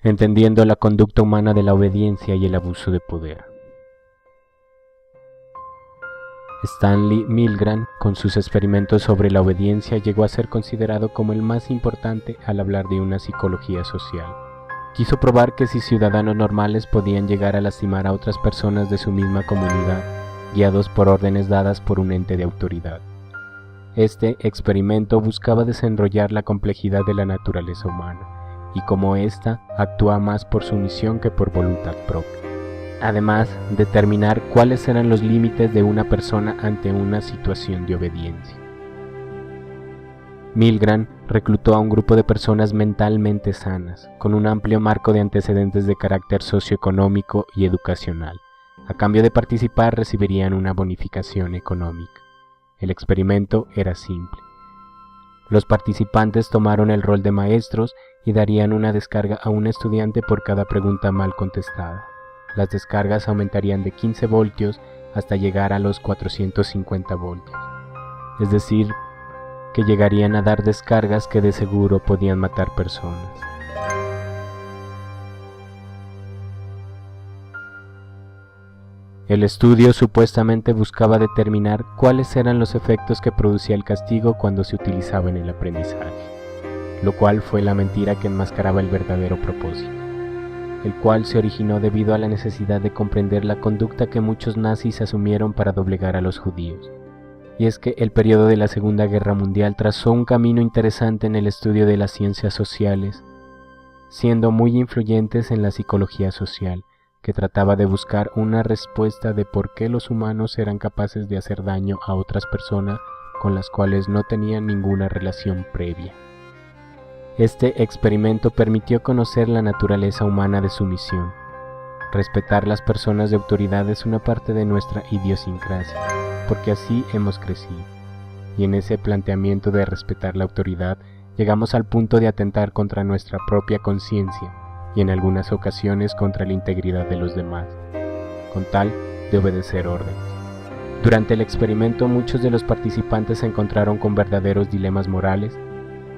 entendiendo la conducta humana de la obediencia y el abuso de poder. Stanley Milgram, con sus experimentos sobre la obediencia, llegó a ser considerado como el más importante al hablar de una psicología social. Quiso probar que si ciudadanos normales podían llegar a lastimar a otras personas de su misma comunidad, guiados por órdenes dadas por un ente de autoridad. Este experimento buscaba desenrollar la complejidad de la naturaleza humana, y cómo ésta actúa más por sumisión que por voluntad propia. Además, determinar cuáles eran los límites de una persona ante una situación de obediencia. Milgram reclutó a un grupo de personas mentalmente sanas, con un amplio marco de antecedentes de carácter socioeconómico y educacional. A cambio de participar recibirían una bonificación económica. El experimento era simple. Los participantes tomaron el rol de maestros y darían una descarga a un estudiante por cada pregunta mal contestada. Las descargas aumentarían de 15 voltios hasta llegar a los 450 voltios. Es decir, que llegarían a dar descargas que de seguro podían matar personas. El estudio supuestamente buscaba determinar cuáles eran los efectos que producía el castigo cuando se utilizaba en el aprendizaje, lo cual fue la mentira que enmascaraba el verdadero propósito, el cual se originó debido a la necesidad de comprender la conducta que muchos nazis asumieron para doblegar a los judíos. Y es que el periodo de la Segunda Guerra Mundial trazó un camino interesante en el estudio de las ciencias sociales, siendo muy influyentes en la psicología social, que trataba de buscar una respuesta de por qué los humanos eran capaces de hacer daño a otras personas con las cuales no tenían ninguna relación previa. Este experimento permitió conocer la naturaleza humana de sumisión. Respetar las personas de autoridad es una parte de nuestra idiosincrasia, porque así hemos crecido. Y en ese planteamiento de respetar la autoridad, llegamos al punto de atentar contra nuestra propia conciencia y en algunas ocasiones contra la integridad de los demás, con tal de obedecer órdenes. Durante el experimento, muchos de los participantes se encontraron con verdaderos dilemas morales,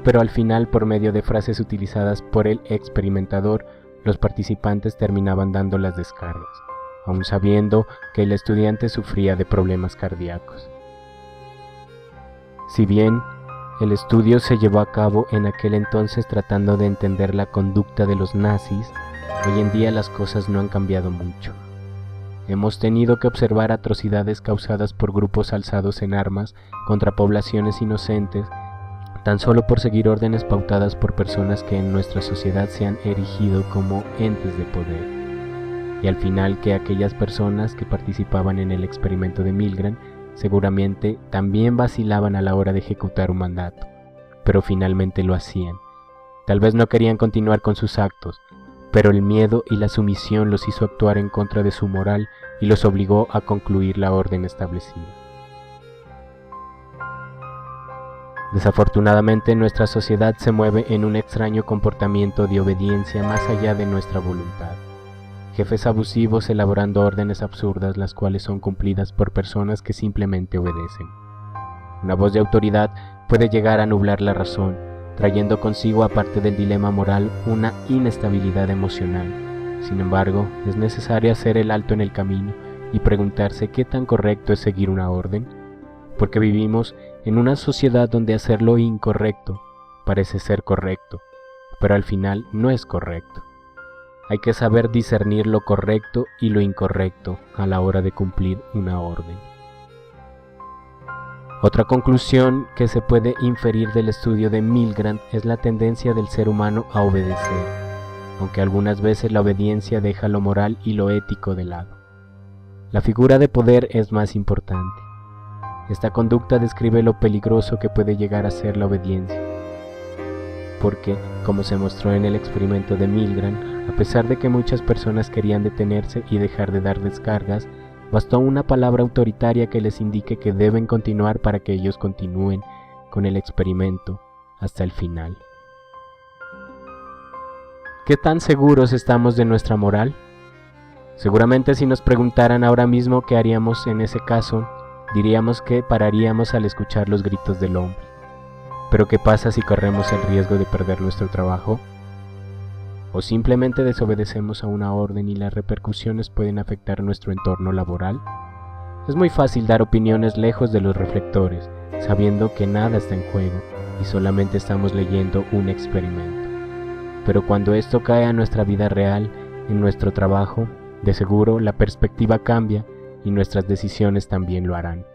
pero al final, por medio de frases utilizadas por el experimentador, los participantes terminaban dando las descargas, aun sabiendo que el estudiante sufría de problemas cardíacos. Si bien el estudio se llevó a cabo en aquel entonces tratando de entender la conducta de los nazis, hoy en día las cosas no han cambiado mucho. Hemos tenido que observar atrocidades causadas por grupos alzados en armas contra poblaciones inocentes, tan solo por seguir órdenes pautadas por personas que en nuestra sociedad se han erigido como entes de poder. Y al final que aquellas personas que participaban en el experimento de Milgram seguramente también vacilaban a la hora de ejecutar un mandato, pero finalmente lo hacían. Tal vez no querían continuar con sus actos, pero el miedo y la sumisión los hizo actuar en contra de su moral y los obligó a concluir la orden establecida. Desafortunadamente, nuestra sociedad se mueve en un extraño comportamiento de obediencia más allá de nuestra voluntad. Jefes abusivos elaborando órdenes absurdas, las cuales son cumplidas por personas que simplemente obedecen. Una voz de autoridad puede llegar a nublar la razón, trayendo consigo, aparte del dilema moral, una inestabilidad emocional. Sin embargo, es necesario hacer el alto en el camino y preguntarse qué tan correcto es seguir una orden, porque vivimos en una sociedad donde hacer lo incorrecto parece ser correcto, pero al final no es correcto. Hay que saber discernir lo correcto y lo incorrecto a la hora de cumplir una orden. Otra conclusión que se puede inferir del estudio de Milgram es la tendencia del ser humano a obedecer, aunque algunas veces la obediencia deja lo moral y lo ético de lado. La figura de poder es más importante. Esta conducta describe lo peligroso que puede llegar a ser la obediencia, porque, como se mostró en el experimento de Milgram, a pesar de que muchas personas querían detenerse y dejar de dar descargas, bastó una palabra autoritaria que les indique que deben continuar para que ellos continúen con el experimento hasta el final. ¿Qué tan seguros estamos de nuestra moral? Seguramente si nos preguntaran ahora mismo qué haríamos en ese caso, diríamos que pararíamos al escuchar los gritos del hombre. Pero ¿qué pasa si corremos el riesgo de perder nuestro trabajo? o simplemente desobedecemos a una orden y las repercusiones pueden afectar nuestro entorno laboral. Es muy fácil dar opiniones lejos de los reflectores, sabiendo que nada está en juego y solamente estamos leyendo un experimento. Pero cuando esto cae a nuestra vida real, en nuestro trabajo, de seguro la perspectiva cambia y nuestras decisiones también lo harán.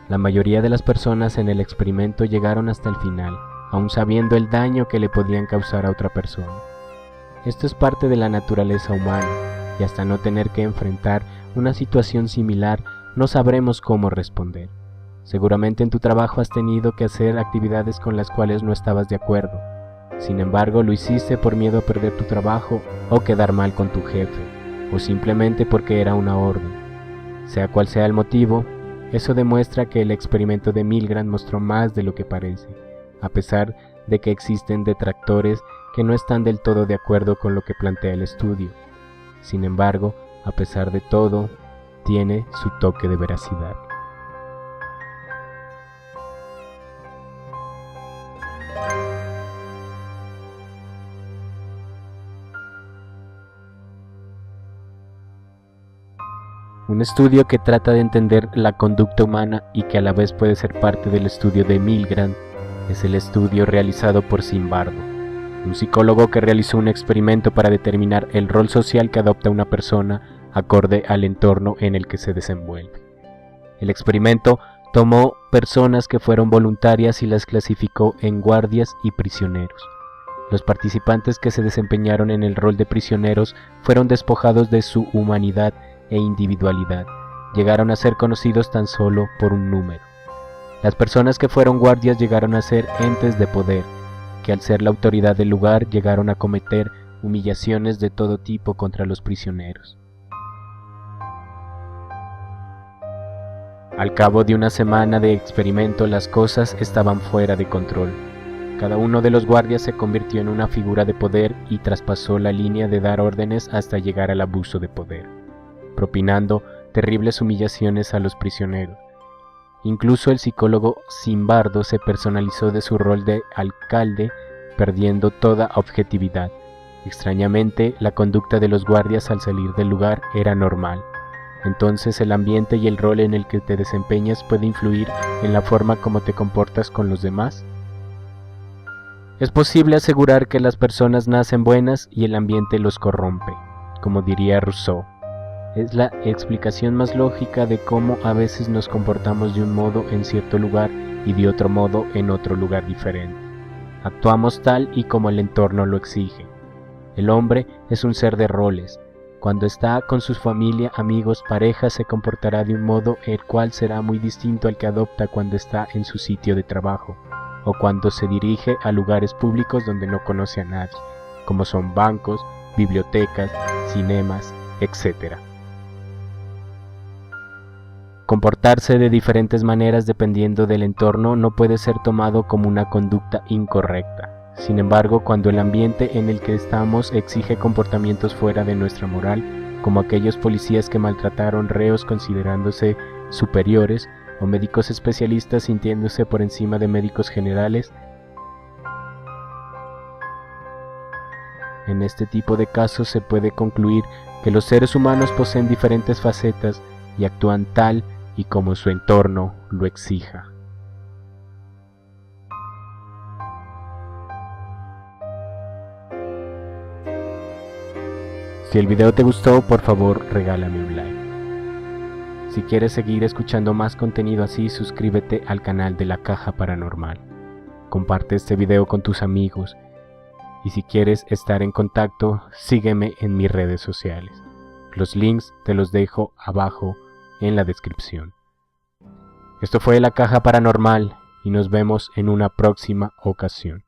La mayoría de las personas en el experimento llegaron hasta el final, aun sabiendo el daño que le podían causar a otra persona. Esto es parte de la naturaleza humana, y hasta no tener que enfrentar una situación similar, no sabremos cómo responder. Seguramente en tu trabajo has tenido que hacer actividades con las cuales no estabas de acuerdo. Sin embargo, lo hiciste por miedo a perder tu trabajo o quedar mal con tu jefe, o simplemente porque era una orden. Sea cual sea el motivo, eso demuestra que el experimento de Milgram mostró más de lo que parece, a pesar de que existen detractores que no están del todo de acuerdo con lo que plantea el estudio. Sin embargo, a pesar de todo, tiene su toque de veracidad. Un estudio que trata de entender la conducta humana y que a la vez puede ser parte del estudio de Milgram es el estudio realizado por Zimbardo, un psicólogo que realizó un experimento para determinar el rol social que adopta una persona acorde al entorno en el que se desenvuelve. El experimento tomó personas que fueron voluntarias y las clasificó en guardias y prisioneros. Los participantes que se desempeñaron en el rol de prisioneros fueron despojados de su humanidad e individualidad, llegaron a ser conocidos tan solo por un número. Las personas que fueron guardias llegaron a ser entes de poder, que al ser la autoridad del lugar llegaron a cometer humillaciones de todo tipo contra los prisioneros. Al cabo de una semana de experimento, las cosas estaban fuera de control. Cada uno de los guardias se convirtió en una figura de poder y traspasó la línea de dar órdenes hasta llegar al abuso de poder, propinando terribles humillaciones a los prisioneros. Incluso el psicólogo Zimbardo se personalizó de su rol de alcalde, perdiendo toda objetividad. Extrañamente, la conducta de los guardias al salir del lugar era normal. Entonces el ambiente y el rol en el que te desempeñas puede influir en la forma como te comportas con los demás. Es posible asegurar que las personas nacen buenas y el ambiente los corrompe, como diría Rousseau. Es la explicación más lógica de cómo a veces nos comportamos de un modo en cierto lugar y de otro modo en otro lugar diferente. Actuamos tal y como el entorno lo exige. El hombre es un ser de roles. Cuando está con su familia, amigos, pareja, se comportará de un modo el cual será muy distinto al que adopta cuando está en su sitio de trabajo, o cuando se dirige a lugares públicos donde no conoce a nadie, como son bancos, bibliotecas, cinemas, etc. Comportarse de diferentes maneras dependiendo del entorno no puede ser tomado como una conducta incorrecta. Sin embargo, cuando el ambiente en el que estamos exige comportamientos fuera de nuestra moral, como aquellos policías que maltrataron reos considerándose superiores, o médicos especialistas sintiéndose por encima de médicos generales, en este tipo de casos se puede concluir que los seres humanos poseen diferentes facetas y actúan tal y como su entorno lo exija. Si el video te gustó, por favor regálame un like. Si quieres seguir escuchando más contenido así, suscríbete al canal de La Caja Paranormal. Comparte este video con tus amigos. Y si quieres estar en contacto, sígueme en mis redes sociales. Los links te los dejo abajo en la descripción. Esto fue La Caja Paranormal y nos vemos en una próxima ocasión.